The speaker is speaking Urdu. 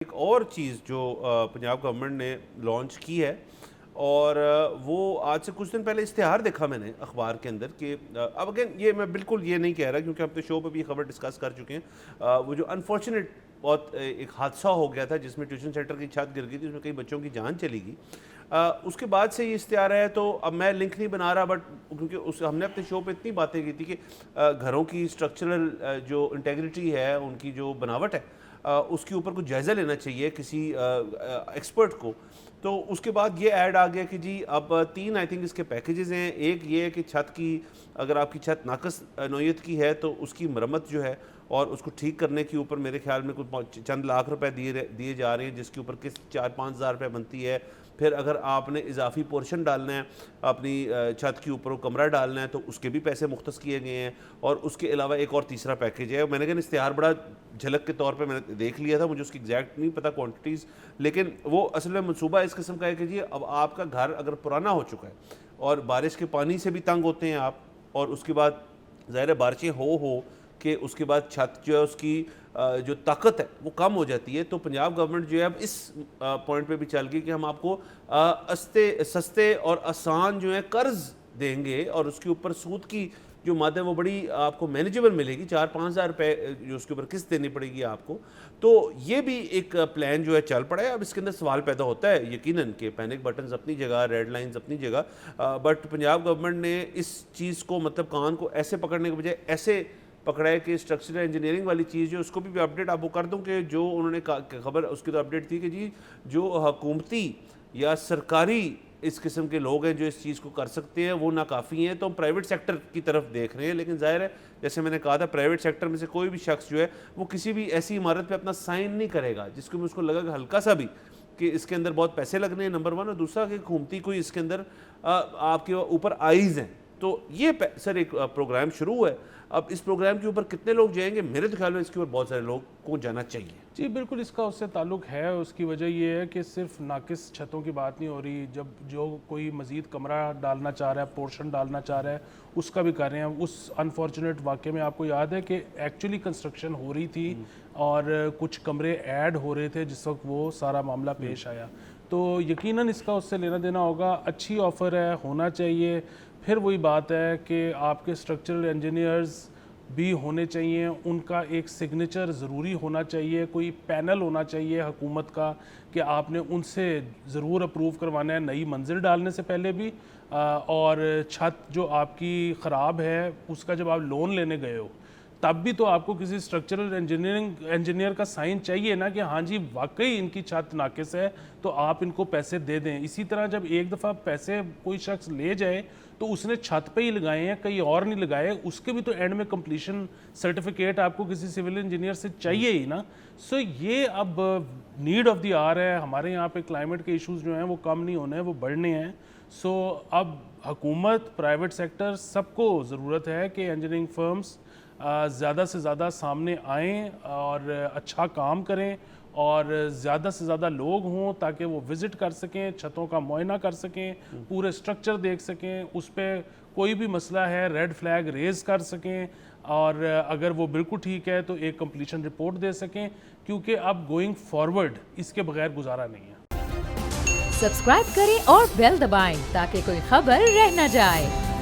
ایک اور چیز جو پنجاب گورنمنٹ نے لانچ کی ہے اور وہ آج سے کچھ دن پہلے اشتہار دیکھا میں نے اخبار کے اندر کہ اب اگین یہ میں بالکل یہ نہیں کہہ رہا کیونکہ ہم تو شو پہ بھی خبر ڈسکس کر چکے ہیں، وہ جو انفارچونیٹ بہت ایک حادثہ ہو گیا تھا جس میں ٹیوشن سینٹر کی چھت گر گئی تھی، اس میں کئی بچوں کی جان چلی گئی، اس کے بعد سے یہ اشتہار ہے. تو اب میں لنک نہیں بنا رہا بٹ کیونکہ ہم نے اپنے شو پہ اتنی باتیں کی تھی کہ گھروں کی اسٹرکچرل جو انٹیگریٹی ہے، ان کی جو بناوٹ ہے، اس کے اوپر کچھ جائزہ لینا چاہیے کسی ایکسپرٹ کو. تو اس کے بعد یہ ایڈ آ گیا کہ جی اب 3 آئی تھنک اس کے پیکیجز ہیں. ایک یہ ہے کہ چھت کی، اگر آپ کی چھت ناقص نوعیت کی ہے تو اس کی مرمت جو ہے اور اس کو ٹھیک کرنے کے اوپر میرے خیال میں کچھ چند لاکھ روپے دیے جا رہے ہیں، جس کے اوپر 4-5 ہزار روپے بنتی ہے. پھر اگر آپ نے اضافی پورشن ڈالنا ہے اپنی چھت کے اوپر، وہ کمرہ ڈالنا ہے، تو اس کے بھی پیسے مختص کیے گئے ہیں. اور اس کے علاوہ ایک اور تیسرا پیکیج ہے. میں نے کہا اشتہار بڑا جھلک کے طور پہ میں نے دیکھ لیا تھا، مجھے اس کی ایگزیکٹ نہیں پتہ کوانٹیٹیز، لیکن وہ اصل میں منصوبہ اس قسم کا ہے کہ جی اب آپ کا گھر اگر پرانا ہو چکا ہے اور بارش کے پانی سے بھی تنگ ہوتے ہیں آپ، اور اس کے بعد ظاہر بارشیں ہو کہ اس کے بعد چھت جو ہے اس کی جو طاقت ہے وہ کم ہو جاتی ہے، تو پنجاب گورنمنٹ جو ہے اب اس پوائنٹ پہ بھی چل گئی کہ ہم آپ کو سستے اور آسان جو ہے قرض دیں گے، اور اس کے اوپر سود کی جو مد ہے وہ بڑی آپ کو مینیجبل ملے گی. 4-5 ہزار روپے جو اس کے اوپر قسط دینی پڑے گی آپ کو. تو یہ بھی ایک پلان جو ہے چل پڑا ہے. اب اس کے اندر سوال پیدا ہوتا ہے یقیناً کہ پینک بٹنز اپنی جگہ، ریڈ لائنز اپنی جگہ، بٹ پنجاب گورنمنٹ نے اس چیز کو مطلب کان کو ایسے پکڑنے کے بجائے ایسے پکڑا ہے کہ اسٹرکچرل انجینئرنگ والی چیز جو اس کو بھی اپڈیٹ آپ کو کر دوں کہ جو انہوں نے خبر اس کی تو اپڈیٹ تھی کہ جی جو حکومتی یا سرکاری اس قسم کے لوگ ہیں جو اس چیز کو کر سکتے ہیں وہ ناکافی ہیں. تو ہم پرائیویٹ سیکٹر کی طرف دیکھ رہے ہیں، لیکن ظاہر ہے جیسے میں نے کہا تھا پرائیویٹ سیکٹر میں سے کوئی بھی شخص جو ہے وہ کسی بھی ایسی عمارت پہ اپنا سائن نہیں کرے گا جس کو اس کو لگا کہ ہلکا سا بھی کہ اس کے اندر بہت پیسے لگنے ہیں، نمبر 1، اور دوسرا کہ حکومتی کوئی اس کے اندر آپ کے اوپر آئیز ہیں. تو یہ سر ایک پروگرام شروع ہوا ہے. اب اس پروگرام کے اوپر کتنے لوگ جائیں گے؟ میرے تو خیال میں اس کے اوپر بہت سارے لوگ کو جانا چاہیے. جی بالکل، اس کا اس سے تعلق ہے. اس کی وجہ یہ ہے کہ صرف ناقص چھتوں کی بات نہیں ہو رہی، جب جو کوئی مزید کمرہ ڈالنا چاہ رہا ہے، پورشن ڈالنا چاہ رہا ہے، اس کا بھی کر رہے ہیں. اس انفارچونیٹ واقعے میں آپ کو یاد ہے کہ ایکچولی کنسٹرکشن ہو رہی تھی اور کچھ کمرے ایڈ ہو رہے تھے جس وقت وہ سارا معاملہ پیش آیا. تو یقیناً اس کا اس سے لینا دینا ہوگا. اچھی آفر ہے، ہونا چاہیے. پھر وہی بات ہے کہ آپ کے اسٹرکچرل انجینئرز بھی ہونے چاہیے، ان کا ایک سگنیچر ضروری ہونا چاہیے، کوئی پینل ہونا چاہیے حکومت کا کہ آپ نے ان سے ضرور اپروو کروانا ہے نئی منزل ڈالنے سے پہلے بھی، اور چھت جو آپ کی خراب ہے اس کا جب آپ لون لینے گئے ہو تب بھی تو آپ کو کسی اسٹرکچرل انجینئر کا سائن چاہیے نا کہ ہاں جی واقعی ان کی چھت ناقص ہے تو آپ ان کو پیسے دے دیں. اسی طرح جب ایک دفعہ پیسے کوئی شخص لے جائے تو اس نے چھت پہ ہی لگائے ہیں، کہیں اور نہیں لگائے، اس کے بھی تو اینڈ میں کمپلیشن سرٹیفکیٹ آپ کو کسی سول انجینئر سے چاہیے ہی نا. سو یہ اب نیڈ آف دی آر ہے. ہمارے یہاں پہ کلائمیٹ کے ایشوز جو ہیں وہ کم نہیں ہونے ہیں، وہ بڑھنے ہیں. سو اب حکومت، پرائیویٹ سیکٹر، سب کو ضرورت ہے کہ انجینئرنگ فرمز زیادہ سے زیادہ سامنے آئیں اور اچھا کام کریں اور زیادہ سے زیادہ لوگ ہوں تاکہ وہ وزٹ کر سکیں، چھتوں کا معائنہ کر سکیں، پورے سٹرکچر دیکھ سکیں، اس پہ کوئی بھی مسئلہ ہے ریڈ فلیگ ریز کر سکیں، اور اگر وہ بالکل ٹھیک ہے تو ایک کمپلیشن رپورٹ دے سکیں، کیونکہ اب گوئنگ فارورڈ اس کے بغیر گزارا نہیں ہے. سبسکرائب کریں اور بیل دبائیں تاکہ کوئی خبر رہ نہ جائے.